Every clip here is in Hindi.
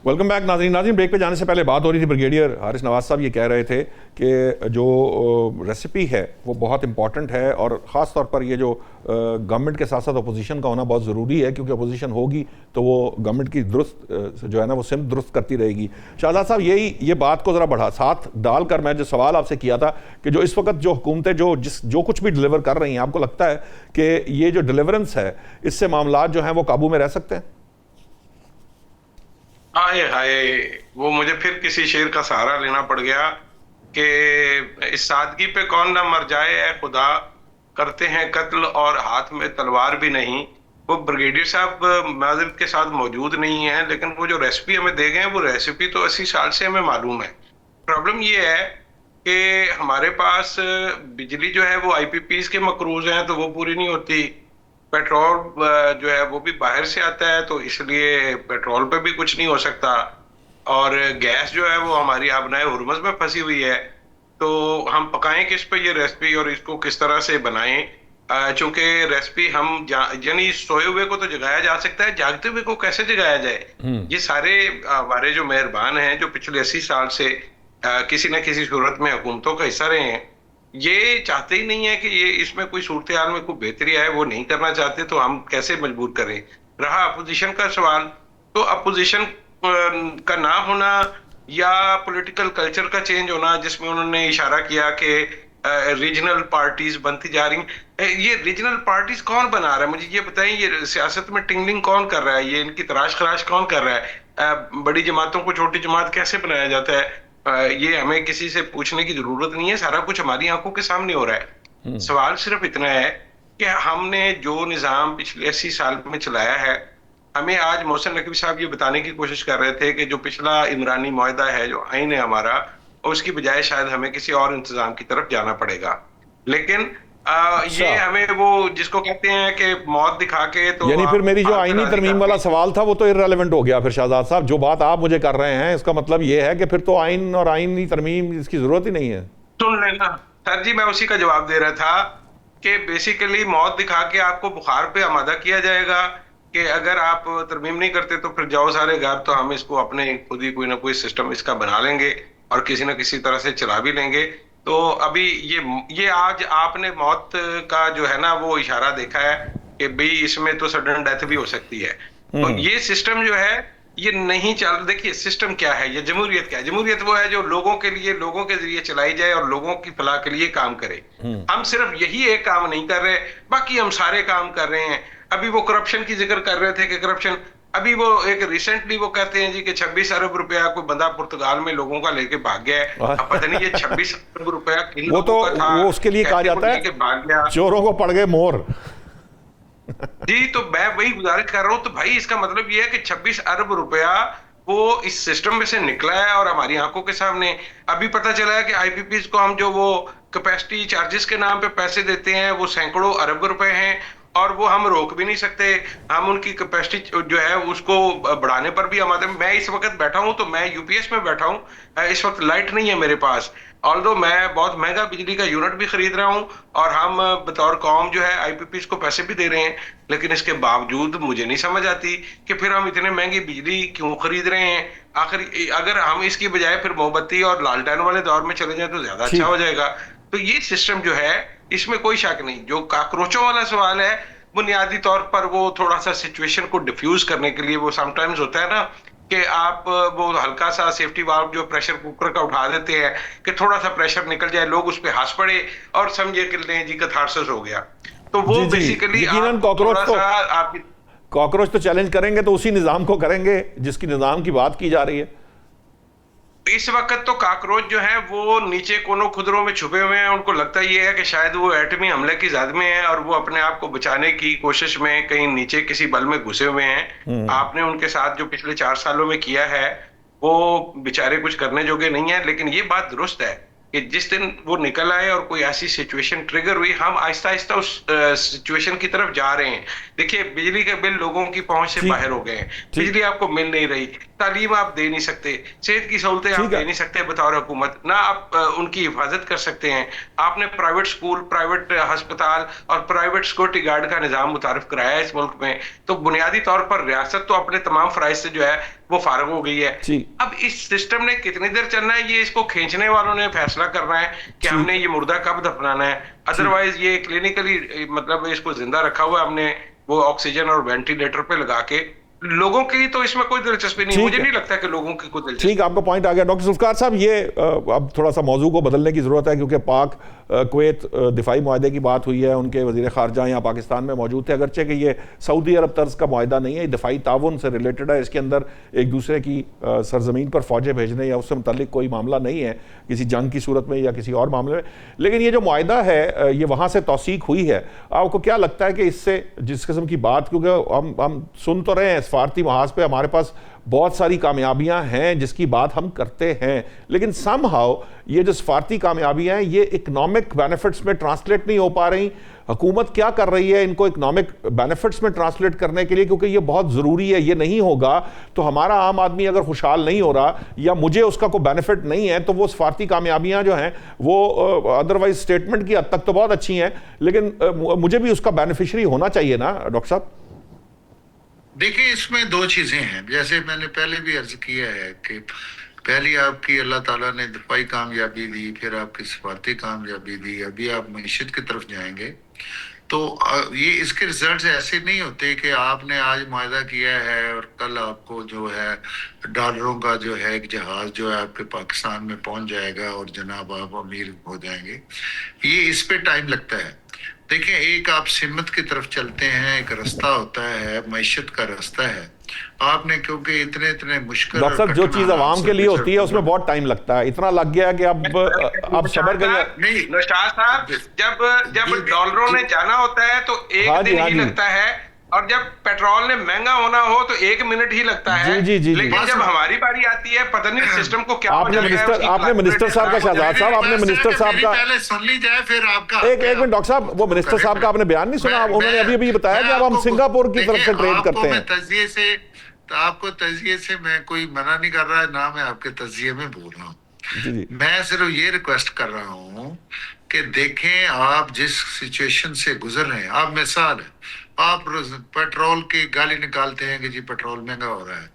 वेलकम बैक नाज़रीन। ब्रेक पे जाने से पहले बात हो रही थी, ब्रिगेडियर हारिस नवाज साहब ये कह रहे थे कि जो रेसिपी है वो बहुत इंपॉर्टेंट है और ख़ास तौर पर ये जो गवर्नमेंट के साथ साथ अपोजिशन का होना बहुत ज़रूरी है, क्योंकि अपोजिशन होगी तो वो गवर्नमेंट की दुरुस्त जो है ना वो सिमत दुरुस्त करती रहेगी। शाहजाद साहब ये बात को ज़रा बढ़ा साथ डालकर मैं जो सवाल आपसे किया था कि जो इस वक्त जो हुकूमतें जो कुछ भी डिलीवर कर रही हैं, आपको लगता है कि ये जो डिलीवरेंस है इससे मामला जो हैं वो काबू में रह सकते हैं? हाय हाय, वो मुझे फिर किसी शेर का सहारा लेना पड़ गया कि इस सादगी पे कौन ना मर जाए ऐ खुदा, करते हैं कत्ल और हाथ में तलवार भी नहीं। वो ब्रिगेडियर साहब माजिद के साथ मौजूद नहीं है, लेकिन वो जो रेसिपी हमें दे गए वो रेसिपी तो 80 साल से हमें मालूम है। प्रॉब्लम ये है कि हमारे पास बिजली जो है वो आईपीपीज के मकरूज हैं, तो वो पूरी नहीं होती। पेट्रोल जो है वो भी बाहर से आता है, तो इसलिए पेट्रोल पे भी कुछ नहीं हो सकता। और गैस जो है वो हमारी आबनाए हुरमज में फंसी हुई है। तो हम पकाएं किस पे ये रेसिपी और इसको किस तरह से बनाएं? चूंकि रेसिपी हम यानी सोए हुए को तो जगाया जा सकता है, जागते हुए को कैसे जगाया जाए? ये सारे हमारे जो मेहरबान हैं जो पिछले 80 साल से किसी न किसी सूरत में हुकूमतों का हिस्सा रहे हैं, ये चाहते ही नहीं है कि ये इसमें कोई सूरत हाल में कोई बेहतरी आए, वो नहीं करना चाहते। तो हम कैसे मजबूर करें? रहा अपोजिशन का सवाल, तो अपोजिशन का ना होना या पॉलिटिकल कल्चर का चेंज होना, जिसमें उन्होंने इशारा किया कि रीजनल पार्टीज बनती जा रही। ये रीजनल पार्टीज कौन बना रहा है? मुझे ये बताएं, ये सियासत में टिंगलिंग कौन कर रहा है? ये इनकी तराश खराश कौन कर रहा है? बड़ी जमातों को छोटी जमात कैसे बनाया जाता है? ये हमें किसी से पूछने की जरूरत नहीं है, सारा कुछ हमारी आंखों के सामने हो रहा है। सवाल सिर्फ इतना है कि हमने जो निजाम पिछले 80 साल में चलाया है, हमें आज मोहसिन नकवी साहब ये बताने की कोशिश कर रहे थे कि जो पिछला इमरानी मुआहदा है, जो आइन है हमारा, उसकी बजाय शायद हमें किसी और इंतजाम की तरफ जाना पड़ेगा। लेकिन ये हमें वो जिसको कहते हैं कि मौत दिखा के, तो यानी फिर मेरी जो आईनी तरमीम वाला सवाल था वो तो इररेलेवेंट हो गया फिर शाहजाद साहब। जो बात आप मुझे कर रहे हैं इसका मतलब ये है कि फिर तो आइन और आईनी तरमीम इसकी जरूरत ही नहीं है। सुन लेना सर जी, मैं उसी का जवाब दे रहा था कि बेसिकली मौत दिखा के आपको बुखार पे आमादा किया जाएगा कि अगर आप तरमीम नहीं करते तो फिर जाओ सारे घर, तो हम इसको अपने खुद ही कोई ना कोई सिस्टम इसका बना लेंगे और किसी ना किसी तरह से चला भी लेंगे। तो अभी ये आज आपने मौत का जो है ना वो इशारा देखा है कि भाई इसमें तो सडन डेथ भी हो सकती है। तो ये सिस्टम जो है ये नहीं चल। देखिए सिस्टम क्या है, ये जमहूरियत क्या है? जमहूरियत वो है जो लोगों के लिए, लोगों के जरिए चलाई जाए और लोगों की फलाह के लिए काम करे। हम सिर्फ यही एक काम नहीं कर रहे, बाकी हम सारे काम कर रहे हैं। अभी वो करप्शन की जिक्र कर रहे थे कि करप्शन, अभी वो एक रिसेंटली वो कहते हैं जी कि 26 अरब रुपया कोई बंदा पुर्तगाल में लोगों का लेके भाग गया है। अब पता नहीं ये 26 अरब रुपया किन वो तो लोगों का था, वो उसके लिए कहा जाता है भाग गया, चोरों को पड़ गए मोर। जी तो मैं वही गुजारिश कर रहा हूं। तो भाई इसका मतलब ये है कि 26 अरब रुपया वो इस सिस्टम में से निकला है और हमारी आंखों के सामने। अभी पता चला है कि आईपीपीज को हम जो वो कैपेसिटी चार्जेस के नाम पे पैसे देते हैं वो सैकड़ों अरब रुपए हैं और वो हम रोक भी नहीं सकते। हम उनकी कैपेसिटी जो है उसको बढ़ाने पर भी हमारे, मैं इस वक्त बैठा हूं तो मैं यूपीएस में बैठा हूं, इस वक्त लाइट नहीं है मेरे पास, ऑल्दो मैं बहुत महंगा बिजली का यूनिट भी खरीद रहा हूं और हम बतौर कौम जो है आईपीपीज को पैसे भी दे रहे हैं। लेकिन इसके बावजूद मुझे नहीं समझ आती कि फिर हम इतने महंगी बिजली क्यों खरीद रहे हैं। आखिर अगर हम इसकी बजाय फिर मोमबत्ती और लालटेन वाले दौर में चले जाए तो ज्यादा अच्छा हो जाएगा। तो ये सिस्टम जो है इसमें कोई शक नहीं। जो काकरोचों वाला सवाल है, बुनियादी तौर पर वो थोड़ा सा सिचुएशन को डिफ्यूज करने के लिए वो समटाइम्स होता है ना कि आप वो हल्का सा सेफ्टी वाल्व जो प्रेशर कुकर का उठा देते हैं कि थोड़ा सा प्रेशर निकल जाए, लोग उस पर हंस पड़े और समझे कि नहीं जी कैथारसिस हो गया। तो वो बेसिकली कॉकरोच तो चैलेंज करेंगे तो उसी निजाम को करेंगे जिसकी निजाम की बात की जा रही है। इस वक्त तो काकरोच जो है वो नीचे कोनों खुदरों में छुपे हुए हैं। उनको लगता ये है कि शायद वो एटमी हमले की जद में है और वो अपने आप को बचाने की कोशिश में कहीं नीचे किसी बल में घुसे हुए हैं। आपने उनके साथ जो पिछले 4 सालों में किया है वो बेचारे कुछ करने जोगे नहीं है। लेकिन ये बात दुरुस्त है कि जिस दिन वो निकल आए और कोई ऐसी सिचुएशन ट्रिगर हुई, हम आहिस्ता आहिस्ता उस सिचुएशन की तरफ जा रहे हैं। देखिए बिजली के बिल लोगों की पहुंच से बाहर हो गए हैं, बिजली आपको मिल नहीं रही, तालीम आप दे नहीं सकते, सेहत की सहूलतें आप दे नहीं सकते बतौर हुकूमत, ना आप उनकी हिफाजत कर सकते हैं। आपने प्राइवेट स्कूल, प्राइवेट अस्पताल और प्राइवेट सिक्योरिटी गार्ड का निजाम मुतारिफ कराया है इस मुल्क में, तो बुनियादी तौर पर रियासत तो अपने तमाम फराइज से जो है वो फारग हो गई है। अब इस सिस्टम ने कितनी देर चलना है, ये इसको खींचने वालों ने फैसला करना है कि हमने ये मुर्दा कब दफनाना है। अदरवाइज ये क्लिनिकली मतलब इसको जिंदा रखा हुआ है हमने, वो ऑक्सीजन और वेंटिलेटर पे लगा के। लोगों की तो इसमें कोई दिलचस्पी नहीं, मुझे नहीं लगता कि लोगों की कोई दिलचस्पी। ठीक, आपका पॉइंट आ गया डॉक्टर जुल्फिकार साहब। ये अब थोड़ा सा मौजू को बदलने की ज़रूरत है, क्योंकि पाक कुवैत दिफाई मुआहदे की बात हुई है, उनके वज़ीर ख़ारजा यहाँ पाकिस्तान में मौजूद थे, अगरचे कि ये सऊदी अरब तर्ज का मुआहदा नहीं है, दिफाई ताउन से रिलेटेड है, इसके अंदर एक दूसरे की सरजमीन पर फ़ौजें भेजने या उससे मुतल्लिक कोई मामला नहीं है किसी जंग की सूरत में या किसी और मामले में। लेकिन ये जो मुआहदा है ये वहाँ से तौसीक हुई है, आपको क्या लगता है कि इससे जिस किस्म की बात, क्योंकि हम सुन तो रहे हैं सफारती महाज पे हमारे पास बहुत सारी कामयाबियां हैं जिसकी बात हम करते हैं, लेकिन समहाउ ये जो सफारती कामयाबियां हैं ये इकोनॉमिक बेनिफिट्स में ट्रांसलेट नहीं हो पा रही। हुकूमत क्या कर रही है इनको इकोनॉमिक बेनिफिट्स में ट्रांसलेट करने के लिए, क्योंकि ये बहुत ज़रूरी है। ये नहीं होगा तो हमारा आम आदमी अगर खुशहाल नहीं हो रहा या मुझे उसका कोई बेनिफिट नहीं है, तो वो सफारती कामयाबियां जो हैं वो अदरवाइज स्टेटमेंट की हद तक तो बहुत अच्छी हैं, लेकिन मुझे भी उसका बेनिफिशरी होना चाहिए ना डॉक्टर साहब। देखिए, इसमें दो चीजें हैं, जैसे मैंने पहले भी अर्ज किया है कि पहली आपकी अल्लाह ताला ने दफाई कामयाबी दी, फिर आपकी सफारती कामयाबी दी, अभी आप मईशत की तरफ जाएंगे। तो ये इसके रिजल्ट्स ऐसे नहीं होते कि आपने आज मुआहदा किया है और कल आपको जो है डॉलरों का जो है एक जहाज जो है आपके पाकिस्तान में पहुंच जाएगा और जनाब आप अमीर हो जाएंगे। ये इस पे टाइम लगता है। देखिए, एक आप सिमत की तरफ चलते हैं, एक रास्ता होता है, मईशत का रास्ता है। आपने क्योंकि इतने मुश्किल डॉक्टर साहब जो चीज आवाम के लिए होती है उसमें बहुत टाइम लगता है, इतना लग गया कि अब सबर करिए। नहीं नौशाद साहब, जब डॉलरों ने जाना होता है तो एक दिन ही लगता है, और जब पेट्रोल ने महंगा होना हो तो 1 मिनट ही लगता है। जी, लेकिन जब हमारी बारी आती है पता नहीं सिस्टम को क्या आपने मिनिस्टर साहब का शहजाद साहब, आपने मिनिस्टर साहब का पहले सुन ली जाए फिर आपका एक मिनट डॉक्टर साहब, वो मिनिस्टर साहब का आपने बयान नहीं सुना? उन्होंने अभी बताया कि अब हम सिंगापुर की तरफ से ट्रेड करते हैं। तजिए से आपको तजिए से मैं कोई मना नहीं कर रहा है, ना मैं आपके तजिए में बोल रहा हूँ। मैं सिर्फ ये रिक्वेस्ट कर रहा हूँ कि देखें आप जिस सिचुएशन से गुजर रहे हैं। आप मिसाल है, आप पेट्रोल की गाली निकालते हैं कि जी पेट्रोल महंगा हो रहा है।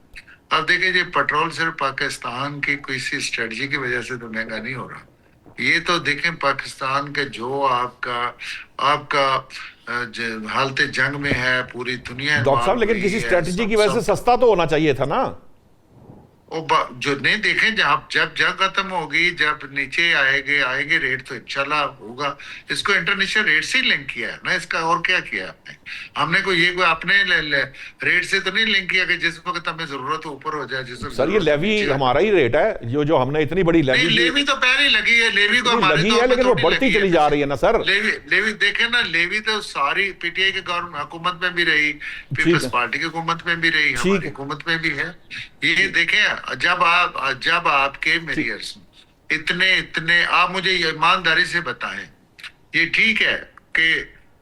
अब देखिए जी, पेट्रोल सिर्फ पाकिस्तान की किसी स्ट्रेटजी की वजह से तो महंगा नहीं हो रहा। ये तो देखें पाकिस्तान के जो आपका हालत जंग में है पूरी दुनिया। डॉक्टर साहब, लेकिन किसी स्ट्रेटजी की वजह से सस्ता तो होना चाहिए था ना? जो नहीं देखें, जब जंग खत्म होगी, जब नीचे आएंगे रेट तो इंशाल्लाह होगा। इसको इंटरनेशनल रेट से ही लिंक किया है ना, इसका और क्या किया हमने कोई अपने रेट से तो नहीं लिंक किया कि जिस वक्त हमें जरूरत हो ऊपर हो जाए। सर ये लेवी हमारा ही रेट है, जो हमने इतनी बड़ी लेवी तो पहले लगी है, लेवी को लगी है, लेकिन वो बढ़ती चली जा रही है ना सर। लेवी देखे ना, लेवी तो सारी पीटीआई के गवर्नमेंट हुकूमत में भी रही, पीपल्स पार्टी की हुकूमत में भी रही, हमारी हुकूमत में भी है। ये देखें, जब आपके मेरियर्स इतने आप मुझे ईमानदारी से बताएं, ये ठीक है कि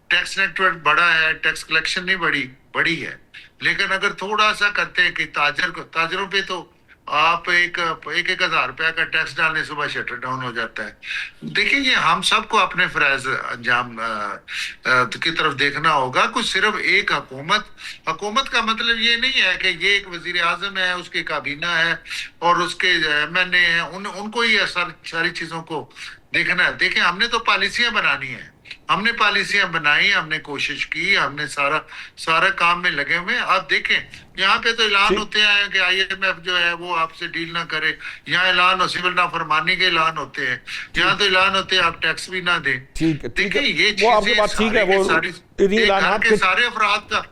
टैक्स नेटवर्क बड़ा है, टैक्स कलेक्शन नहीं बड़ी है, लेकिन अगर थोड़ा सा करते हैं कि ताजरों पे तो आप एक 1,000 रुपया का टैक्स डालने सुबह शटर डाउन हो जाता है। देखिए, ये हम सबको अपने फराइज अंजाम की तरफ देखना होगा। कुछ सिर्फ एक हुकूमत का मतलब ये नहीं है कि ये एक वजीर आजम है, उसकी काबीना है और उसके MNA हैं, उनको ही सारी चीजों को देखना है। देखिए, हमने तो पॉलिसियां बनानी है, हमने पॉलिसियां बनाई, हमने कोशिश की, हमने सारा काम में लगे हुए। आप देखें, यहाँ पे तो ऐलान होते हैं कि IMF जो है वो आपसे डील ना करे, यहाँ ऐलान हो सिविल नाफरमानी के ऐलान होते हैं, यहाँ तो ऐलान होते हैं आप टैक्स भी ना दें। देखिए, ये चीजें सारे अफराद का,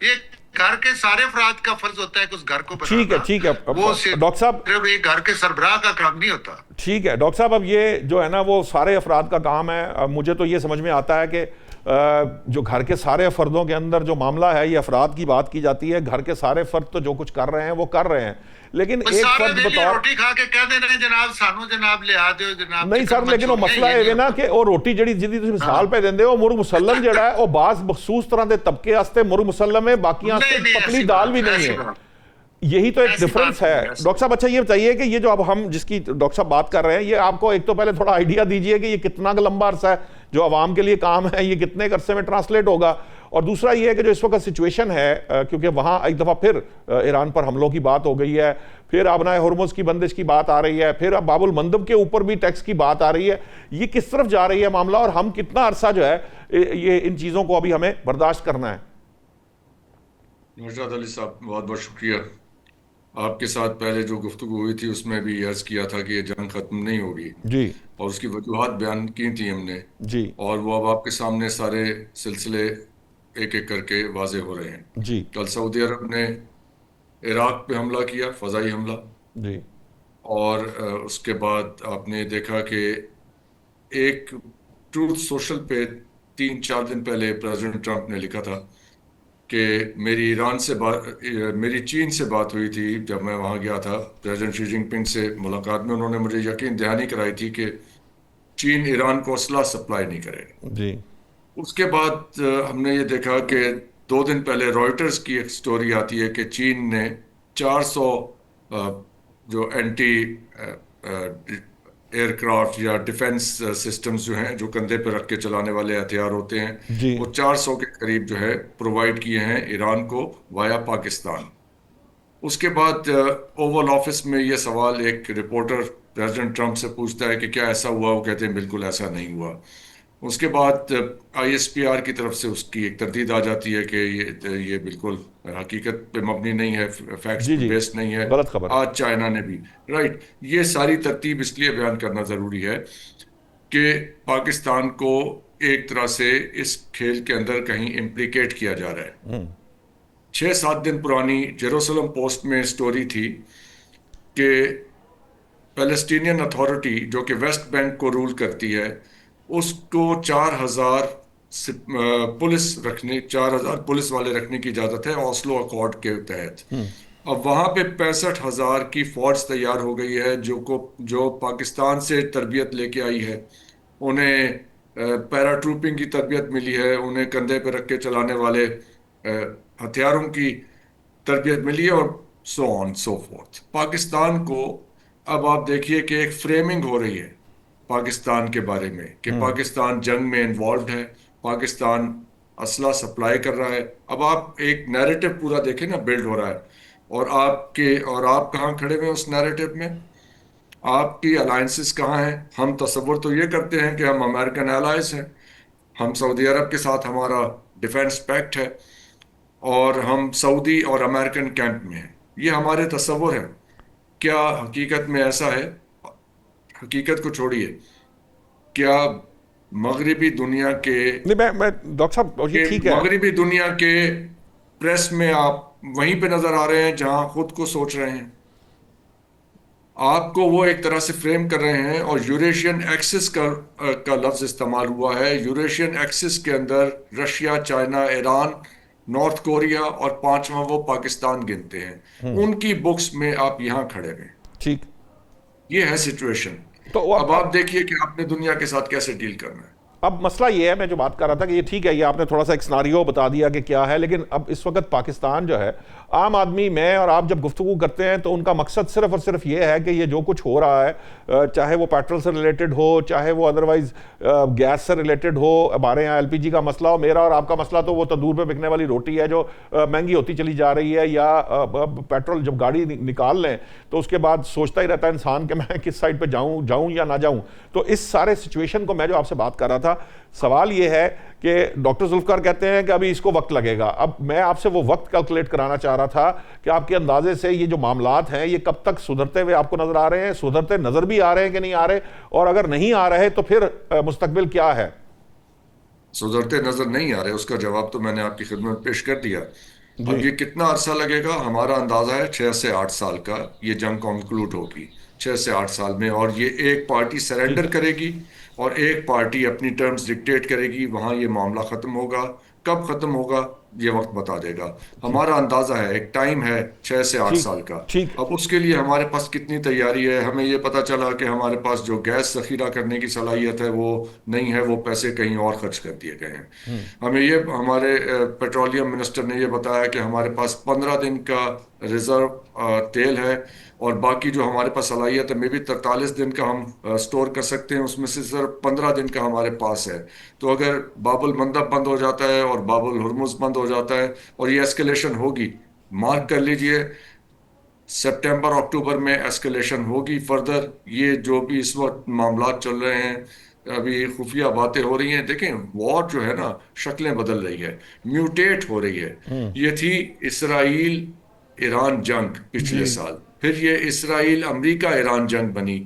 ये घर के सारे अफराद का फर्ज होता है कि उस घर को बनाना। ठीक है वो डॉक्टर साहब, सिर्फ एक घर के सरबराह का काम नहीं होता। ठीक है डॉक्टर साहब, अब ये जो है ना वो सारे अफराद का काम है। अब मुझे तो ये समझ में आता है कि जो घर के सारे फर्दों के अंदर जो मामला है, ये अफराद की बात की जाती है, घर के सारे फर्द तो जो कुछ कर रहे हैं वो कर रहे हैं, लेकिन एक फर्द बताओ, रोटी खा के कह देना जनाब सानू जनाब ले आ दो जनाब। नहीं सर, लेकिन वो मसला है ना कि वो रोटी जिहड़ी जिहदी तुसीं मिसाल पे देंदे हो, मुर्ग मुसल्लम जिहड़ा है वो बास मखसूस तरह के तबके वास्ते मुर्ग मुसल्लम है, बाकी वास्ते पतली दाल भी नहीं है। यही तो एक ऐसी डिफरेंस बात है नहीं है। डॉक्टर साहब। अच्छा ये बताइए कि ये जो अब हम जिसकी डॉक्टर साहब बात कर रहे हैं, ये आपको एक तो पहले थोड़ा आइडिया दीजिए कि ये कितना लंबा अरसा है जो आवाम के लिए काम है, ये कितने अरसे में ट्रांसलेट होगा। और दूसरा ये है कि जो इस वक्त सिचुएशन है, क्योंकि वहाँ एक दफ़ा फिर ईरान पर हमलों की बात हो गई है, फिर आबनाए हुर्मुज की बंदिश की बात आ रही है, फिर अब बाबुल मंदब के ऊपर भी टैक्स की बात आ रही है। ये किस तरफ जा रही है मामला, और हम कितना अरसा जो है ये इन चीज़ों को अभी हमें बर्दाश्त करना है? नौशाद अली साहब, बहुत बहुत शुक्रिया। आपके साथ पहले जो गुफ्तगू हुई थी उसमें भी अर्ज किया था कि ये जंग खत्म नहीं होगी, जी और उसकी वजूहात बयान की थी हमने, जी और वो अब आपके सामने सारे सिलसिले एक एक करके वाजे हो रहे हैं। जी कल सऊदी अरब ने इराक पे हमला किया, फजाई हमला, जी और उसके बाद आपने देखा कि एक ट्रूथ सोशल पे 3-4 दिन पहले प्रेसिडेंट ट्रंप ने लिखा था कि मेरी मेरी चीन से बात हुई थी जब मैं वहां गया था, प्रेसिडेंट शी जिनपिंग से मुलाकात में उन्होंने मुझे यकीन दहानी कराई थी कि चीन ईरान को असला सप्लाई नहीं करेगा। जी उसके बाद हमने ये देखा कि 2 दिन पहले रॉयटर्स की एक स्टोरी आती है कि चीन ने 400 जो एंटी एयरक्राफ्ट या डिफेंस सिस्टम्स जो हैं, जो कंधे पर रख के चलाने वाले हथियार होते हैं, जी वो 400 के करीब जो है प्रोवाइड किए हैं ईरान को वाया पाकिस्तान। उसके बाद ओवल ऑफिस में ये सवाल एक रिपोर्टर प्रेसिडेंट ट्रंप से पूछता है कि क्या ऐसा हुआ, वो कहते हैं बिल्कुल ऐसा नहीं हुआ। उसके बाद आईएसपीआर की तरफ से उसकी एक तरदीद आ जाती है कि ये बिल्कुल हकीकत पे मबनी नहीं है, फैक्ट्स जी पे जी बेस्ड नहीं है। गलत खबर है। आज चाइना ने भी, राइट, ये सारी तरतीब इसलिए बयान करना जरूरी है कि पाकिस्तान को एक तरह से इस खेल के अंदर कहीं इम्प्लिकेट किया जा रहा है। 6-7 दिन पुरानी जेरूसलम पोस्ट में स्टोरी थी कि पैलेस्टीनियन अथॉरिटी जो कि वेस्ट बैंक को रूल करती है, उसको 4,000 पुलिस वाले रखने की इजाजत है ऑस्लो अकॉर्ड के तहत। अब वहां पे 65,000 की फौज तैयार हो गई है जो पाकिस्तान से तरबियत लेके आई है। उन्हें पैराट्रूपिंग की तरबियत मिली है, उन्हें कंधे पे रख के चलाने वाले हथियारों की तरबियत मिली है, और so on so fourth. Pakistan को अब आप देखिए कि एक फ्रेमिंग हो रही है पाकिस्तान के बारे में कि पाकिस्तान जंग में इन्वॉल्व है, पाकिस्तान असला सप्लाई कर रहा है। अब आप एक नैरेटिव पूरा देखें ना, बिल्ड हो रहा है, और आप कहाँ खड़े हुए हैं उस नैरेटिव में? आपकी अलायंसेस कहाँ हैं? हम तसव्वुर तो ये करते हैं कि हम अमेरिकन एलाइज हैं, हम सऊदी अरब के साथ हमारा डिफेंस पैक्ट है, और हम सऊदी और अमेरिकन कैंप में हैं, ये हमारे तसव्वुर हैं। क्या हकीकत में ऐसा है? हकीकत को छोड़िए, क्या मगरिबी दुनिया के नहीं मैं डॉक्टर साहब ये ठीक है। मगरिबी दुनिया के प्रेस में आप वहीं पे नजर आ रहे हैं जहां खुद को सोच रहे हैं? आपको वो एक तरह से फ्रेम कर रहे हैं, और यूरेशियन एक्सिस का लफ्ज इस्तेमाल हुआ है। यूरेशियन एक्सिस के अंदर Russia, China, Iran, north Korea, और 5वां वो पाकिस्तान गिनते हैं। उनकी बुक्स में आप यहां खड़े हैं। ठीक। ये है सिचुएशन। तो अब आप देखिए कि आपने दुनिया के साथ कैसे डील करना है। अब मसला ये है, मैं जो बात कर रहा था कि ये ठीक है, ये आपने थोड़ा सा एक सिनारियो बता दिया कि क्या है, लेकिन अब इस वक्त पाकिस्तान जो है, आम आदमी, मैं और आप जब गुफ्तगू करते हैं तो उनका मकसद सिर्फ और सिर्फ ये है कि ये जो कुछ हो रहा है, चाहे वो पेट्रोल से रिलेटेड हो, चाहे वो अदरवाइज गैस से रिलेटेड हो, हमारे यहाँ एलपीजी का मसला हो, मेरा और आपका मसला तो वो तंदूर पे बिकने वाली रोटी है जो महंगी होती चली जा रही है, या पेट्रोल जब गाड़ी निकाल लें तो उसके बाद सोचता ही रहता है इंसान कि मैं किस साइड पर जाऊँ या ना जाऊँ। तो इस सारे सिचुएशन को मैं जो आपसे बात कर रहा था, सवाल ये है कि डॉक्टर जुल्फकार कहते हैं कि अभी इसको वक्त लगेगा। अब मैं आपसे वो वक्त कैलकुलेट कराना चाह रहा था कि आपके अंदाजे से ये जो मामलात हैं ये कब तक सुधरते हुए आपको नजर आ रहे हैं, सुधरते नजर भी आ रहे हैं कि नहीं आ रहे, और अगर नहीं आ रहे तो फिर मुस्तकबिल क्या है? सुधरते नजर नहीं आ रहे, उसका जवाब तो मैंने आपकी खिदमत पेश कर दिया। अब ये कितना अरसा लगेगा? हमारा अंदाजा है 6 से 8 साल का ये जंग कंक्लूड होगी, 6 से 8 साल में। और ये एक पार्टी सरेंडर करेगी और एक पार्टी अपनी टर्म्स डिक्टेट करेगी, वहां ये मामला खत्म होगा। कब खत्म होगा ये वक्त बता देगा। हमारा अंदाजा है, एक टाइम है 6 से 8 साल का। अब उसके लिए हमारे पास कितनी तैयारी है? हमें ये पता चला कि हमारे पास जो गैस जखीरा करने की सलाहियत है वो नहीं है, वो पैसे कहीं और खर्च कर दिए गए हैं। हमें ये, हमारे पेट्रोलियम मिनिस्टर ने ये बताया कि हमारे पास 15 दिन का रिजर्व तेल है, और बाकी जो हमारे पास सलाहियत है, मे भी 43 दिन का हम स्टोर कर सकते हैं, उसमें से सिर्फ 15 दिन का हमारे पास है। तो अगर बाबुल मंदब बंद हो जाता है और बाबुल हुर्मुज बंद हो जाता है और ये एस्केलेशन होगी, मार्क कर लीजिए, सितंबर अक्टूबर में एस्केलेशन होगी फर्दर। ये जो भी इस वक्त मामलात चल रहे हैं, अभी खुफिया बातें हो रही हैं, देखें वॉर जो है ना, शक्लें बदल रही है, म्यूटेट हो रही है। ये थी इसराइल ईरान जंग पिछले जी साल, फिर ये इसराइल अमेरिका ईरान जंग बनी,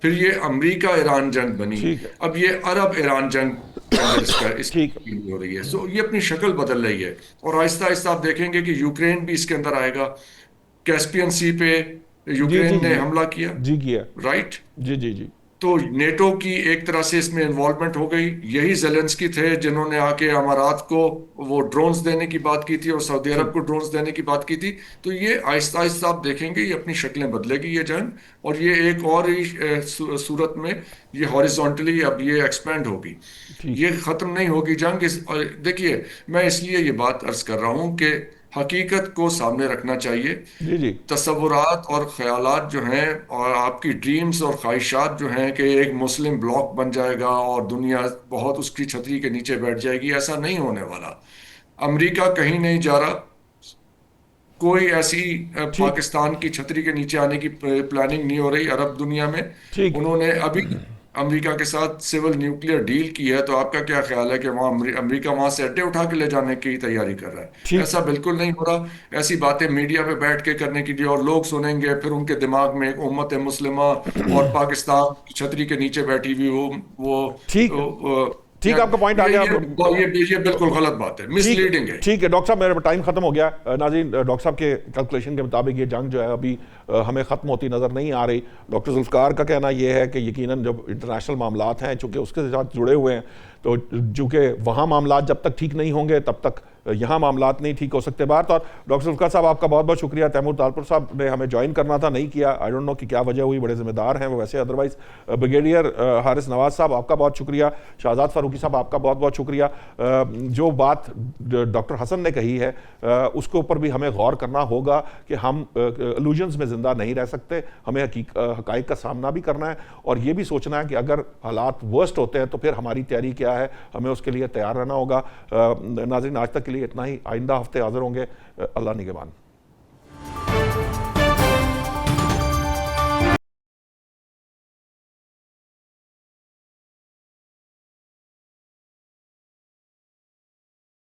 फिर ये अमेरिका ईरान जंग बनी, ठीक है। अब ये अरब ईरान जंग के अंदर ठीक है। इसकी हो रही है। सो ये अपनी शक्ल बदल रही है, और आहिस्ता आहिस्ता आप देखेंगे कि यूक्रेन भी इसके अंदर आएगा। कैस्पियन सी पे जी जी यूक्रेन ने जी हमला किया, जी किया। राइट? जी जी जी तो नेटो की एक तरह से इसमें इन्वॉल्वमेंट हो गई। यही जेलेंस्की थे जिन्होंने आके अमारात को वो ड्रोन्स देने की बात की थी और सऊदी अरब ठीक। को ड्रोन्स देने की बात की थी। तो ये आहिस्ता आहिस्ता आप देखेंगे ये अपनी शक्लें बदलेगी ये जंग, और ये एक और ही सूरत में ये हॉरिजॉन्टली अब ये एक्सपेंड होगी, ठीक। ये खत्म नहीं होगी जंग। और देखिए, मैं इसलिए ये बात अर्ज कर रहा हूं कि हकीकत को सामने रखना चाहिए। जी जी तसव्वुरात और ख्यालात जो हैं और आपकी ड्रीम्स और ख्वाहिशात जो हैं कि एक मुस्लिम ब्लॉक बन जाएगा और दुनिया बहुत उसकी छतरी के नीचे बैठ जाएगी, ऐसा नहीं होने वाला। अमेरिका कहीं नहीं जा रहा, कोई ऐसी ठीक पाकिस्तान की छतरी के नीचे आने की प्लानिंग नहीं हो रही अरब दुनिया में। ठीक। उन्होंने अभी अमेरिका के साथ सिविल न्यूक्लियर डील की है, तो आपका क्या ख्याल है कि वहाँ अमेरिका वहां से अड्डे उठा के ले जाने की तैयारी कर रहा है? ठीक। ऐसा बिल्कुल नहीं हो रहा। ऐसी बातें मीडिया पे बैठ के करने की लिए, और लोग सुनेंगे, फिर उनके दिमाग में एक उम्मत मुस्लिमा और पाकिस्तान की छतरी के नीचे बैठी हुई ठीक वो ठीक, आपका पॉइंट आ गया। ये बिल्कुल गलत बात है, मिसलीडिंग है। ठीक है डॉक्टर साहब, मेरा टाइम खत्म हो गया। नाज़रीन, डॉक्टर साहब के कैलकुलेशन के मुताबिक ये जंग जो है अभी हमें ख़त्म होती नज़र नहीं आ रही। डॉक्टर जुल्फ़िकार का कहना यह है कि यकीनन जब इंटरनेशनल मामलात हैं, चूँकि उसके साथ जुड़े हुए हैं, तो चूँकि वहाँ मामलात जब तक ठीक नहीं होंगे तब तक यहाँ मामलात नहीं ठीक हो सकते। बाहर तो डॉक्टर जुल्फ़िकार साहब, आपका बहुत बहुत शुक्रिया। तैमूर तालपुर साहब ने हमें ज्वाइन करना था, नहीं किया। आई डोंट नो कि क्या वजह हुई, बड़े जिम्मेदार हैं वो वैसे। अदरवाइज ब्रिगेडियर हारिस नवाज साहब, आपका बहुत शुक्रिया। शहजाद फारूकी साहब, आपका बहुत बहुत शुक्रिया। जो बात डॉक्टर हसन ने कही है उसके ऊपर भी हमें गौर करना होगा कि हम इल्यूजन्स में ज़िंदा नहीं रह सकते, हमें हक़ाइक़ का सामना भी करना है, और ये भी सोचना है कि अगर हालात वर्स्ट होते हैं तो फिर हमारी तैयारी क्या है, हमें उसके लिए तैयार रहना होगा। नाज़रीन, आज तक के लिए इतना ही। आइंदा हफ्ते हाज़िर होंगे। अल्लाह निगहबान।